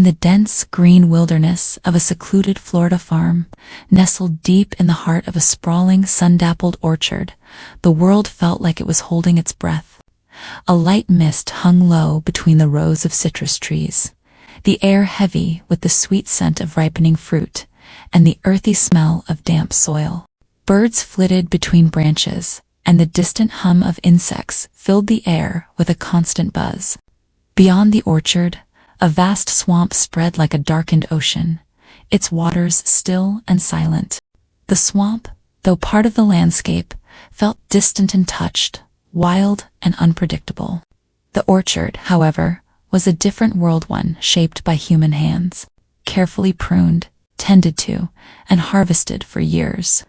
the dense green wilderness of a secluded Florida farm, nestled deep in the heart of a sprawling, sun-dappled orchard, the world felt like it was holding its breath. A light mist hung low between the rows of citrus trees, the air heavy with the sweet scent of ripening fruit and the earthy smell of damp soil. Birds flitted between branches, and the distant hum of insects filled the air with a constant buzz. Beyond the orchard, a vast swamp spread like a darkened ocean, its waters still and silent. The swamp, though part of the landscape, felt distant and touched, wild and unpredictable. The orchard, however, was a different world, one shaped by human hands, carefully pruned, tended to, and harvested for years.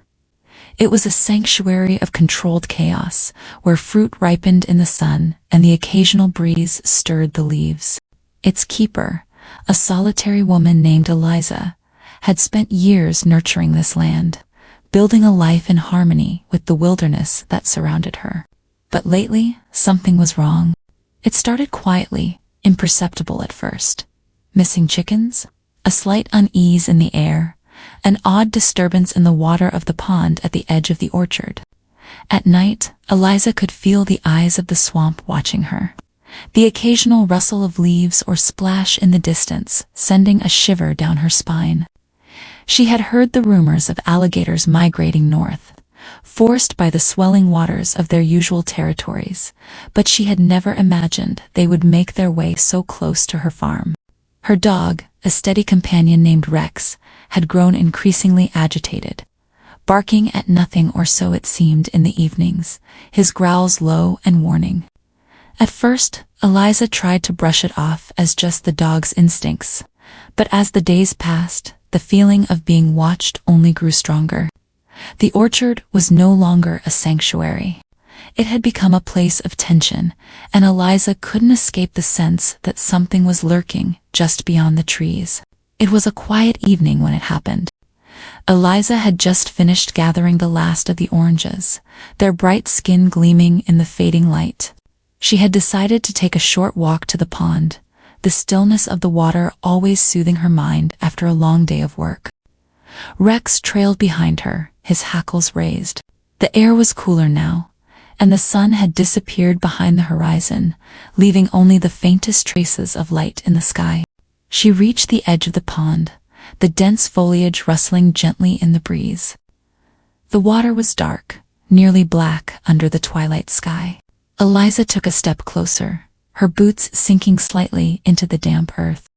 It was a sanctuary of controlled chaos, where fruit ripened in the sun and the occasional breeze stirred the leaves. Its keeper, a solitary woman named Eliza, had spent years nurturing this land, building a life in harmony with the wilderness that surrounded her. But lately, something was wrong. It started quietly, imperceptible at first. Missing chickens, a slight unease in the air, an odd disturbance in the water of the pond at the edge of the orchard. At night, Eliza could feel the eyes of the swamp watching her, the occasional rustle of leaves or splash in the distance sending a shiver down her spine. She had heard the rumors of alligators migrating north, forced by the swelling waters of their usual territories, but she had never imagined they would make their way so close to her farm. Her dog, a steady companion named Rex, had grown increasingly agitated, barking at nothing, or so it seemed in the evenings, his growls low and warning. At first, Eliza tried to brush it off as just the dog's instincts, but as the days passed, the feeling of being watched only grew stronger. The orchard was no longer a sanctuary. It had become a place of tension, and Eliza couldn't escape the sense that something was lurking just beyond the trees. It was a quiet evening when it happened. Eliza had just finished gathering the last of the oranges, their bright skin gleaming in the fading light. She had decided to take a short walk to the pond, the stillness of the water always soothing her mind after a long day of work. Rex trailed behind her, his hackles raised. The air was cooler now, and the sun had disappeared behind the horizon, leaving only the faintest traces of light in the sky. She reached the edge of the pond, the dense foliage rustling gently in the breeze. The water was dark, nearly black under the twilight sky. Eliza took a step closer, her boots sinking slightly into the damp earth.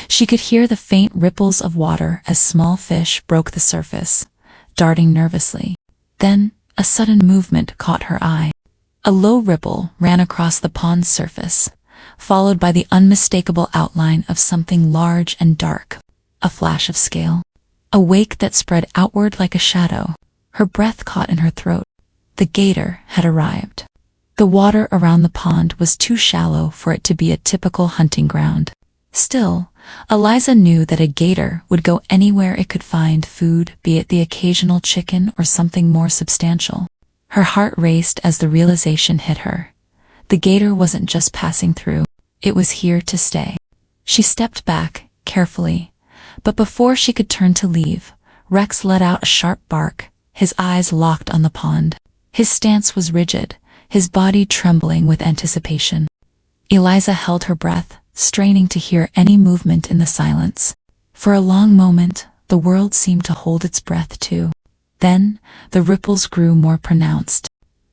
She could hear the faint ripples of water as small fish broke the surface, darting nervously. Then, a sudden movement caught her eye. A low ripple ran across the pond's surface, followed by the unmistakable outline of something large and dark, a flash of scale, a wake that spread outward like a shadow. Her breath caught in her throat. The gator had arrived. The water around the pond was too shallow for it to be a typical hunting ground. Still, Eliza knew that a gator would go anywhere it could find food, be it the occasional chicken or something more substantial. Her heart raced as the realization hit her. The gator wasn't just passing through, it was here to stay. She stepped back, carefully, but before she could turn to leave, Rex let out a sharp bark, his eyes locked on the pond. His stance was rigid, his body trembling with anticipation. Eliza held her breath, straining to hear any movement in the silence. For a long moment, the world seemed to hold its breath too. Then, the ripples grew more pronounced.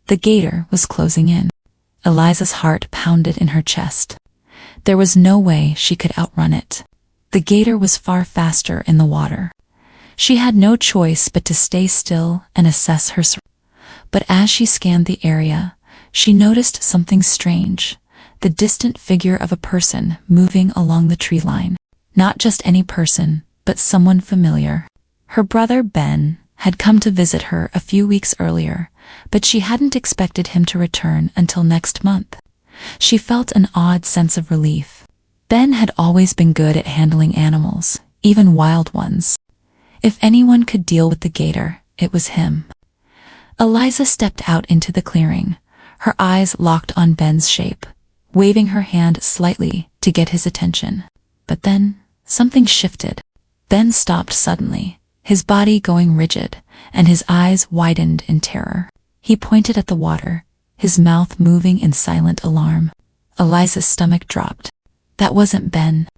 The gator was closing in. Eliza's heart pounded in her chest. There was no way she could outrun it. The gator was far faster in the water. She had no choice but to stay still and assess her surroundings. But as she scanned the area, she noticed something strange. The distant figure of a person moving along the tree line. Not just any person, but someone familiar. Her brother, Ben, had come to visit her a few weeks earlier, but she hadn't expected him to return until next month. She felt an odd sense of relief. Ben had always been good at handling animals, even wild ones. If anyone could deal with the gator, it was him. Eliza stepped out into the clearing, her eyes locked on Ben's shape, waving her hand slightly to get his attention. But then, something shifted, then stopped suddenly, his body going rigid, and his eyes widened in terror. He pointed at the water, his mouth moving in silent alarm. Eliza's stomach dropped. That wasn't Ben.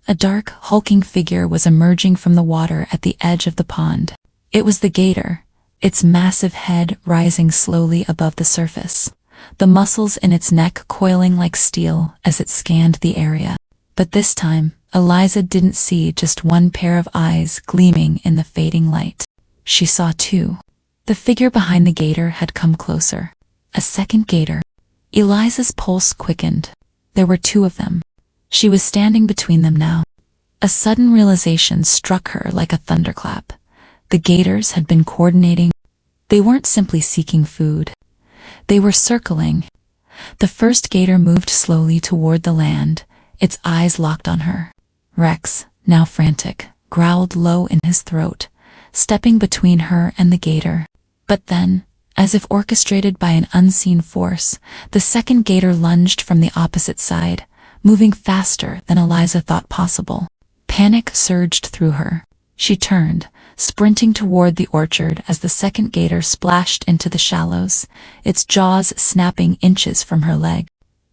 A dark, hulking figure was emerging from the water at the edge of the pond. It was the gator, its massive head rising slowly above the surface, the muscles in its neck coiling like steel as it scanned the area. But this time, Eliza didn't see just one pair of eyes gleaming in the fading light. She saw two. The figure behind the gator had come closer. A second gator. Eliza's pulse quickened. There were two of them. She was standing between them now. A sudden realization struck her like a thunderclap. The gators had been coordinating. They weren't simply seeking food. They were circling. The first gator moved slowly toward the land, its eyes locked on her. Rex, now frantic, growled low in his throat, stepping between her and the gator. But then, as if orchestrated by an unseen force, the second gator lunged from the opposite side, moving faster than Eliza thought possible. Panic surged through her. She turned, sprinting toward the orchard as the second gator splashed into the shallows, its jaws snapping inches from her leg.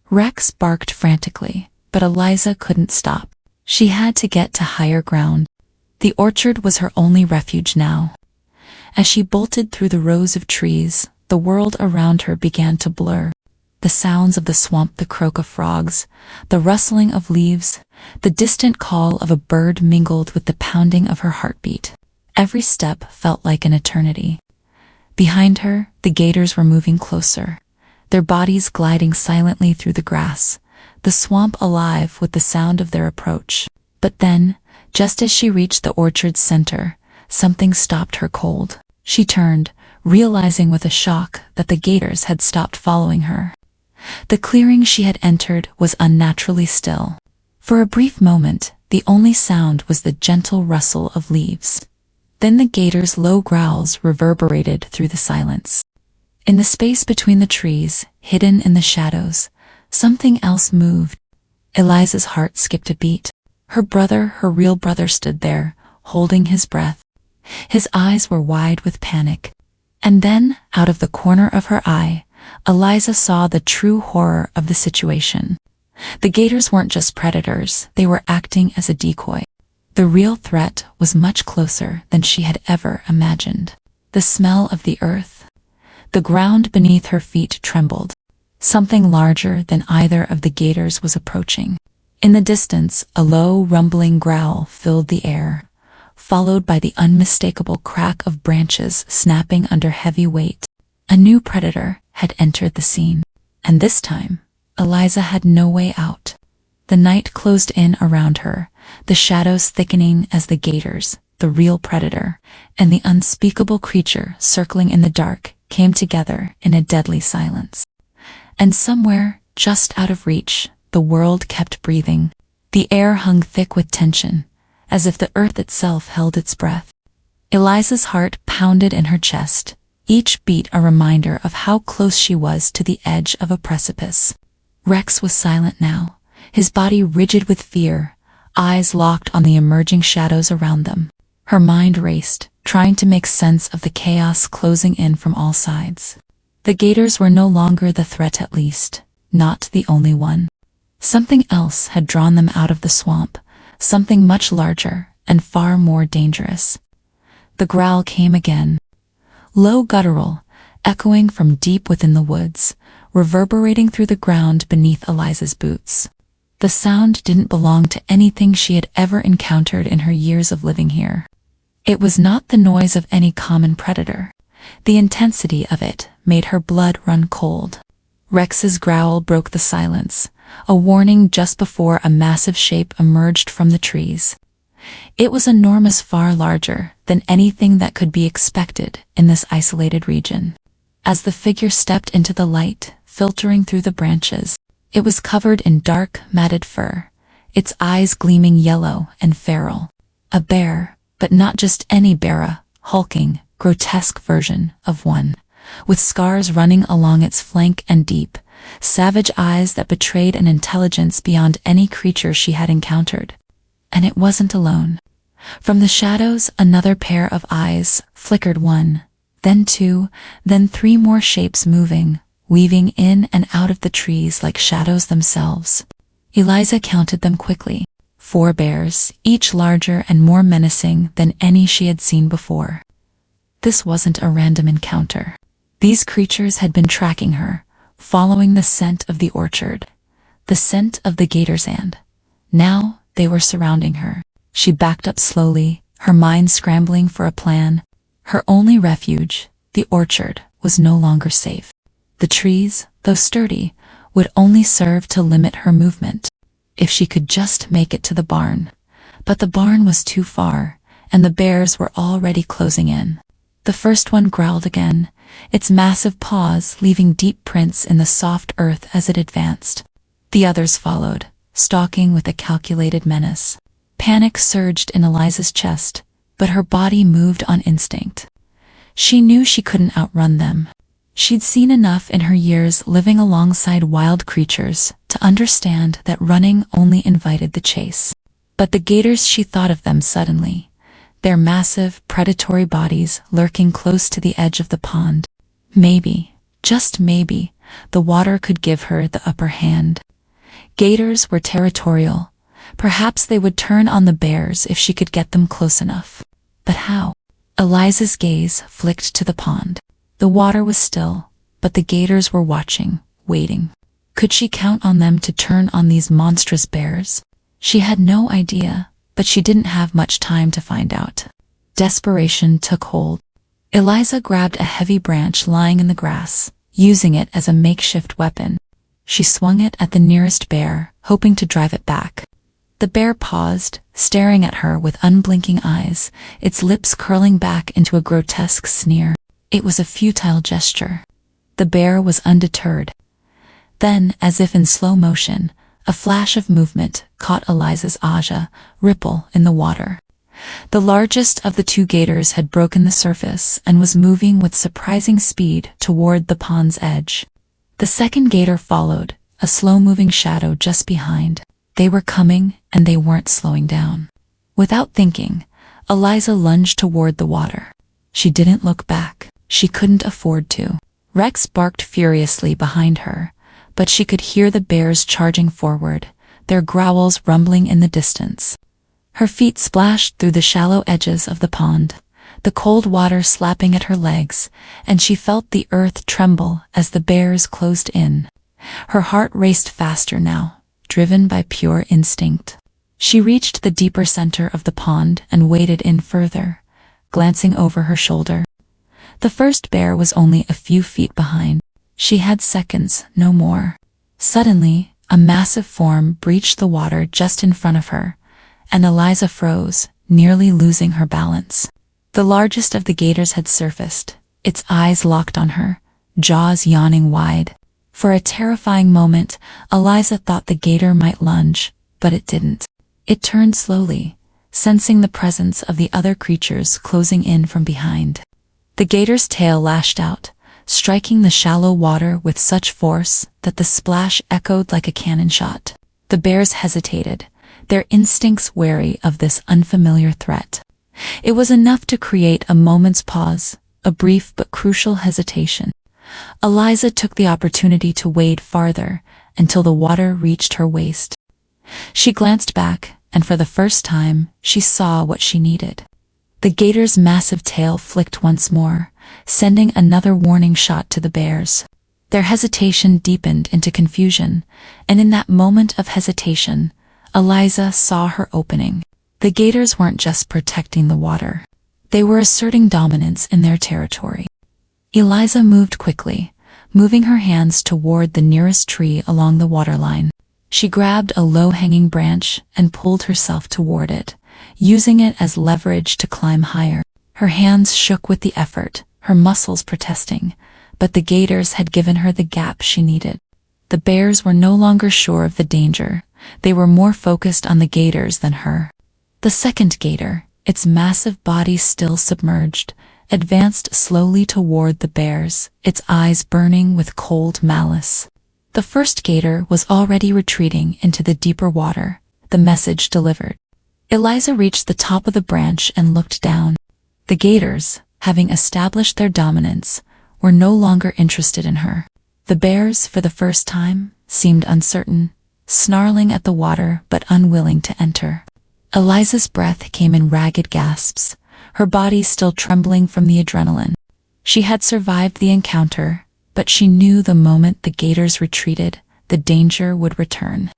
Rex barked frantically, but Eliza couldn't stop. She had to get to higher ground. The orchard was her only refuge now. As she bolted through the rows of trees, the world around her began to blur. The sounds of the swamp, the croak of frogs, the rustling of leaves, the distant call of a bird mingled with the pounding of her heartbeat. Every step felt like an eternity. Behind her, the gators were moving closer, their bodies gliding silently through the grass, the swamp alive with the sound of their approach. But then, just as she reached the orchard's center, something stopped her cold. She turned, realizing with a shock that the gators had stopped following her. The clearing she had entered was unnaturally still. For a brief moment, the only sound was the gentle rustle of leaves. Then the gator's low growls reverberated through the silence. In the space between the trees, hidden in the shadows, something else moved. Eliza's heart skipped a beat. Her brother, her real brother, stood there, holding his breath. His eyes were wide with panic. And then, out of the corner of her eye, Eliza saw the true horror of the situation. The gators weren't just predators, they were acting as a decoy. The real threat was much closer than she had ever imagined. The smell of the earth. The ground beneath her feet trembled. Something larger than either of the gators was approaching. In the distance, a low, rumbling growl filled the air, followed by the unmistakable crack of branches snapping under heavy weight. A new predator had entered the scene. And this time, Eliza had no way out. The night closed in around her, the shadows thickening as the gators, the real predator, and the unspeakable creature circling in the dark came together in a deadly silence. And somewhere, just out of reach, the world kept breathing. The air hung thick with tension, as if the earth itself held its breath. Eliza's heart pounded in her chest, each beat a reminder of how close she was to the edge of a precipice. Rex was silent now, his body rigid with fear, eyes locked on the emerging shadows around them. Her mind raced, trying to make sense of the chaos closing in from all sides. The gators were no longer the threat, at least, not the only one. Something else had drawn them out of the swamp, something much larger and far more dangerous. The growl came again. Low, guttural, echoing from deep within the woods, reverberating through the ground beneath Eliza's boots. The sound didn't belong to anything she had ever encountered in her years of living here. It was not the noise of any common predator. The intensity of it made her blood run cold. Rex's growl broke the silence, a warning just before a massive shape emerged from the trees. It was enormous, far larger than anything that could be expected in this isolated region. As the figure stepped into the light, filtering through the branches, it was covered in dark, matted fur, its eyes gleaming yellow and feral. A bear, but not just any bear, a hulking, grotesque version of one, with scars running along its flank and deep, savage eyes that betrayed an intelligence beyond any creature she had encountered. And it wasn't alone. From the shadows, another pair of eyes flickered, one, then two, then three more shapes moving, weaving in and out of the trees like shadows themselves. Eliza counted them quickly. 4 bears, each larger and more menacing than any she had seen before. This wasn't a random encounter. These creatures had been tracking her, following the scent of the orchard, the scent of the gators, and now they were surrounding her. She backed up slowly, her mind scrambling for a plan. Her only refuge, the orchard, was no longer safe. The trees, though sturdy, would only serve to limit her movement. If she could just make it to the barn. But the barn was too far, and the bears were already closing in. The first one growled again, its massive paws leaving deep prints in the soft earth as it advanced. The others followed, stalking with a calculated menace. Panic surged in Eliza's chest, but her body moved on instinct. She knew she couldn't outrun them. She'd seen enough in her years living alongside wild creatures to understand that running only invited the chase. But the gators, she thought of them suddenly, their massive, predatory bodies lurking close to the edge of the pond. Maybe, just maybe, the water could give her the upper hand. Gators were territorial. Perhaps they would turn on the bears if she could get them close enough. But how? Eliza's gaze flicked to the pond. The water was still, but the gators were watching, waiting. Could she count on them to turn on these monstrous bears? She had no idea, but she didn't have much time to find out. Desperation took hold. Eliza grabbed a heavy branch lying in the grass, using it as a makeshift weapon. She swung it at the nearest bear, hoping to drive it back. The bear paused, staring at her with unblinking eyes, its lips curling back into a grotesque sneer. It was a futile gesture. The bear was undeterred. Then, as if in slow motion, a flash of movement caught Eliza's eye, ripple in the water. The largest of the 2 gators had broken the surface and was moving with surprising speed toward the pond's edge. The second gator followed, a slow-moving shadow just behind. They were coming, and they weren't slowing down. Without thinking, Eliza lunged toward the water. She didn't look back. She couldn't afford to. Rex barked furiously behind her, but she could hear the bears charging forward, their growls rumbling in the distance. Her feet splashed through the shallow edges of the pond, the cold water slapping at her legs, and she felt the earth tremble as the bears closed in. Her heart raced faster now, driven by pure instinct. She reached the deeper center of the pond and waded in further, glancing over her shoulder. The first bear was only a few feet behind. She had seconds, no more. Suddenly, a massive form breached the water just in front of her, and Eliza froze, nearly losing her balance. The largest of the gators had surfaced, its eyes locked on her, jaws yawning wide. For a terrifying moment, Eliza thought the gator might lunge, but it didn't. It turned slowly, sensing the presence of the other creatures closing in from behind. The gator's tail lashed out, striking the shallow water with such force that the splash echoed like a cannon shot. The bears hesitated, their instincts wary of this unfamiliar threat. It was enough to create a moment's pause, a brief but crucial hesitation. Eliza took the opportunity to wade farther until the water reached her waist. She glanced back, and for the first time, she saw what she needed. The gator's massive tail flicked once more, sending another warning shot to the bears. Their hesitation deepened into confusion, and in that moment of hesitation, Eliza saw her opening. The gators weren't just protecting the water. They were asserting dominance in their territory. Eliza moved quickly, moving her hands toward the nearest tree along the waterline. She grabbed a low-hanging branch and pulled herself toward it, using it as leverage to climb higher. Her hands shook with the effort, her muscles protesting, but the gators had given her the gap she needed. The bears were no longer sure of the danger. They were more focused on the gators than her. The second gator, its massive body still submerged, advanced slowly toward the bears, its eyes burning with cold malice. The first gator was already retreating into the deeper water, the message delivered. Eliza reached the top of the branch and looked down. The gators, having established their dominance, were no longer interested in her. The bears, for the first time, seemed uncertain, snarling at the water but unwilling to enter. Eliza's breath came in ragged gasps, her body still trembling from the adrenaline. She had survived the encounter, but she knew the moment the gators retreated, the danger would return.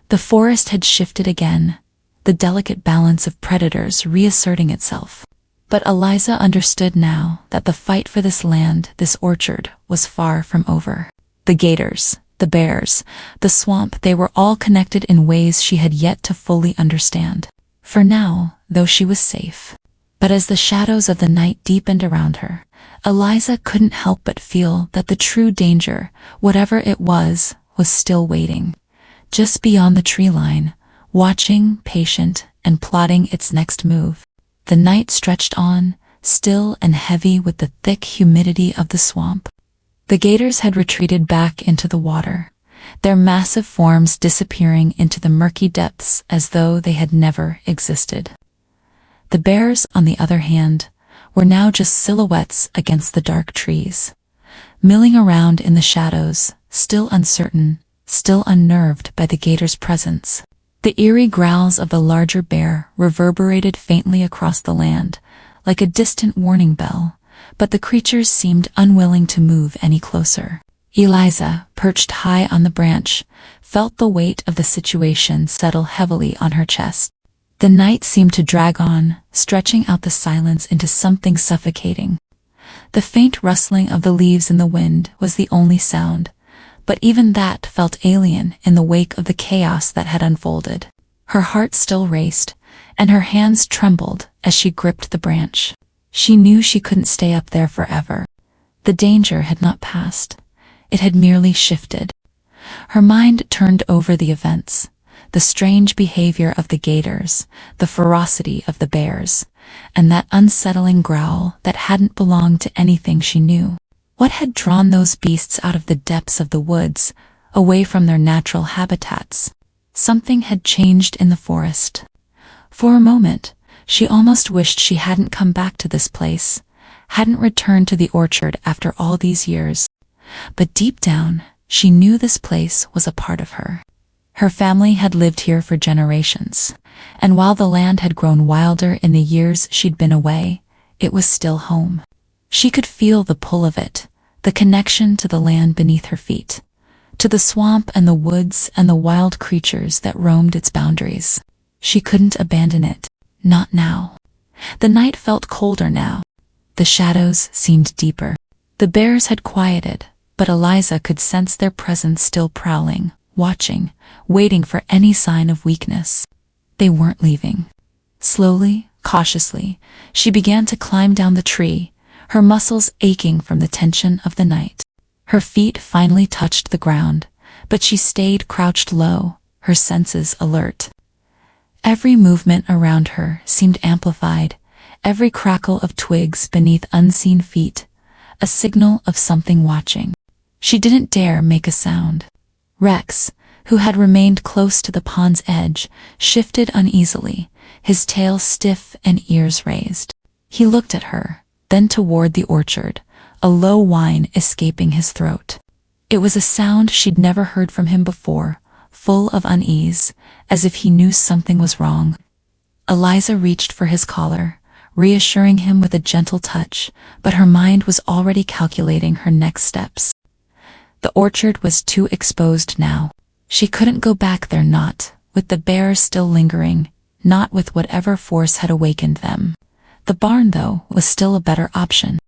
The forest had shifted again, the delicate balance of predators reasserting itself. But Eliza understood now that the fight for this land, this orchard, was far from over. The gators, the bears, the swamp, they were all connected in ways she had yet to fully understand. For now, though, she was safe. But as the shadows of the night deepened around her, Eliza couldn't help but feel that the true danger, whatever it was still waiting. Just beyond the tree line, watching, patient, and plotting its next move. The night stretched on, still and heavy with the thick humidity of the swamp. The gators had retreated back into the water, their massive forms disappearing into the murky depths as though they had never existed. The bears, on the other hand, were now just silhouettes against the dark trees, milling around in the shadows, still uncertain, still unnerved by the gator's presence. The eerie growls of the larger bear reverberated faintly across the land, like a distant warning bell, but the creatures seemed unwilling to move any closer. Eliza, perched high on the branch, felt the weight of the situation settle heavily on her chest. The night seemed to drag on, stretching out the silence into something suffocating. The faint rustling of the leaves in the wind was the only sound, but even that felt alien in the wake of the chaos that had unfolded. Her heart still raced, and her hands trembled as she gripped the branch. She knew she couldn't stay up there forever. The danger had not passed. It had merely shifted. Her mind turned over the events, the strange behavior of the gators, the ferocity of the bears, and that unsettling growl that hadn't belonged to anything she knew. What had drawn those beasts out of the depths of the woods, away from their natural habitats? Something had changed in the forest. For a moment, she almost wished she hadn't come back to this place, hadn't returned to the orchard after all these years. But deep down, she knew this place was a part of her. Her family had lived here for generations, and while the land had grown wilder in the years she'd been away, it was still home. She could feel the pull of it, the connection to the land beneath her feet, to the swamp and the woods and the wild creatures that roamed its boundaries. She couldn't abandon it, not now. The night felt colder now. The shadows seemed deeper. The bears had quieted, but Eliza could sense their presence still prowling, watching, waiting for any sign of weakness. They weren't leaving. Slowly, cautiously, she began to climb down the tree, her muscles aching from the tension of the night. Her feet finally touched the ground, but she stayed crouched low, her senses alert. Every movement around her seemed amplified, every crackle of twigs beneath unseen feet, a signal of something watching. She didn't dare make a sound. Rex, who had remained close to the pond's edge, shifted uneasily, his tail stiff and ears raised. He looked at her, then toward the orchard, a low whine escaping his throat. It was a sound she'd never heard from him before, full of unease, as if he knew something was wrong. Eliza reached for his collar, reassuring him with a gentle touch, but her mind was already calculating her next steps. The orchard was too exposed now. She couldn't go back there, not with the bears still lingering, not with whatever force had awakened them. The barn, though, was still a better option.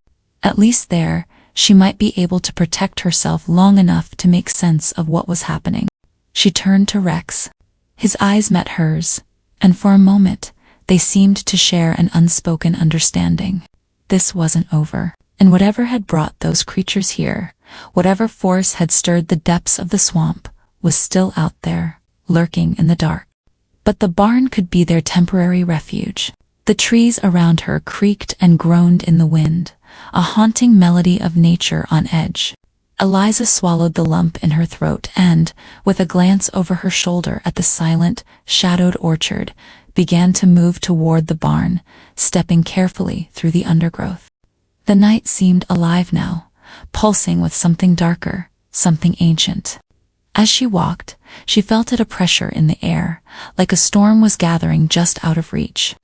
At least there, she might be able to protect herself long enough to make sense of what was happening. She turned to Rex. His eyes met hers, and for a moment, they seemed to share an unspoken understanding. This wasn't over, and whatever had brought those creatures here, whatever force had stirred the depths of the swamp, was still out there, lurking in the dark. But the barn could be their temporary refuge. The trees around her creaked and groaned in the wind, a haunting melody of nature on edge. Eliza swallowed the lump in her throat and, with a glance over her shoulder at the silent, shadowed orchard, began to move toward the barn, stepping carefully through the undergrowth. The night seemed alive now, pulsing with something darker, something ancient. As she walked, she felt a pressure in the air, like a storm was gathering just out of reach.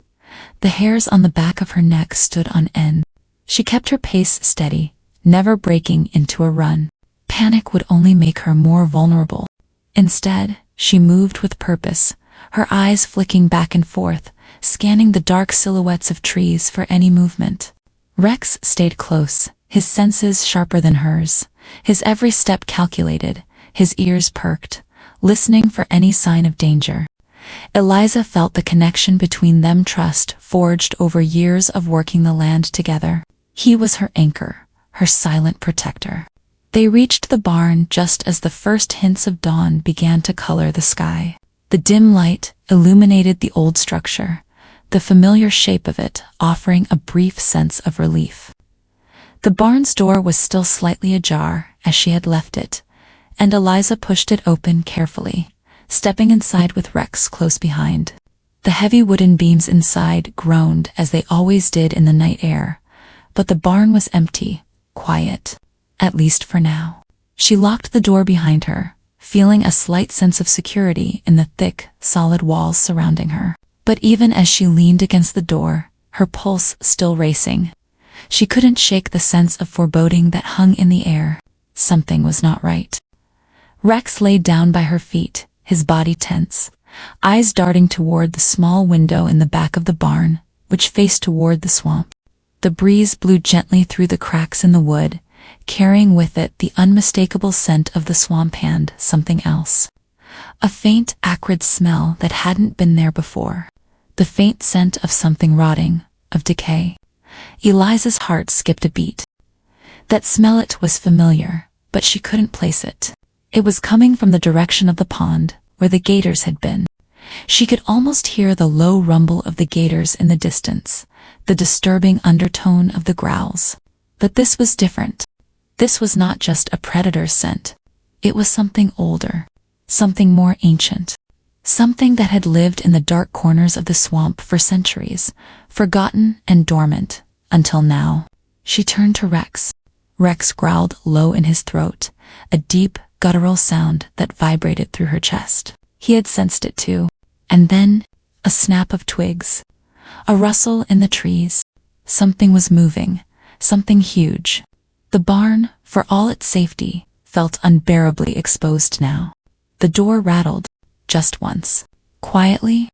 The hairs on the back of her neck stood on end. She kept her pace steady, never breaking into a run. Panic would only make her more vulnerable. Instead, she moved with purpose, her eyes flicking back and forth, scanning the dark silhouettes of trees for any movement. Rex stayed close, his senses sharper than hers, his every step calculated, his ears perked, listening for any sign of danger. Eliza felt the connection between them, trust forged over years of working the land together. He was her anchor, her silent protector. They reached the barn just as the first hints of dawn began to color the sky. The dim light illuminated the old structure, the familiar shape of it offering a brief sense of relief. The barn's door was still slightly ajar as she had left it, and Eliza pushed it open carefully, stepping inside with Rex close behind. The heavy wooden beams inside groaned as they always did in the night air, but the barn was empty, quiet, at least for now. She locked the door behind her, feeling a slight sense of security in the thick, solid walls surrounding her. But even as she leaned against the door, her pulse still racing. She couldn't shake the sense of foreboding that hung in the air. Something was not right. Rex lay down by her feet, his body tense, eyes darting toward the small window in the back of the barn, which faced toward the swamp. The breeze blew gently through the cracks in the wood, carrying with it the unmistakable scent of the swamp and something else. A faint, acrid smell that hadn't been there before. The faint scent of something rotting, of decay. Eliza's heart skipped a beat. That smell, it was familiar, but she couldn't place it. It was coming from the direction of the pond, where the gators had been. She could almost hear the low rumble of the gators in the distance, the disturbing undertone of the growls. But this was different. This was not just a predator's scent. It was something older, something more ancient. Something that had lived in the dark corners of the swamp for centuries, forgotten and dormant, until now. She turned to Rex. Rex growled low in his throat, a deep, guttural sound that vibrated through her chest. He had sensed it too. And then, a snap of twigs. A rustle in the trees. Something was moving, something huge. The barn, for all its safety, felt unbearably exposed now. The door rattled, just once. Quietly,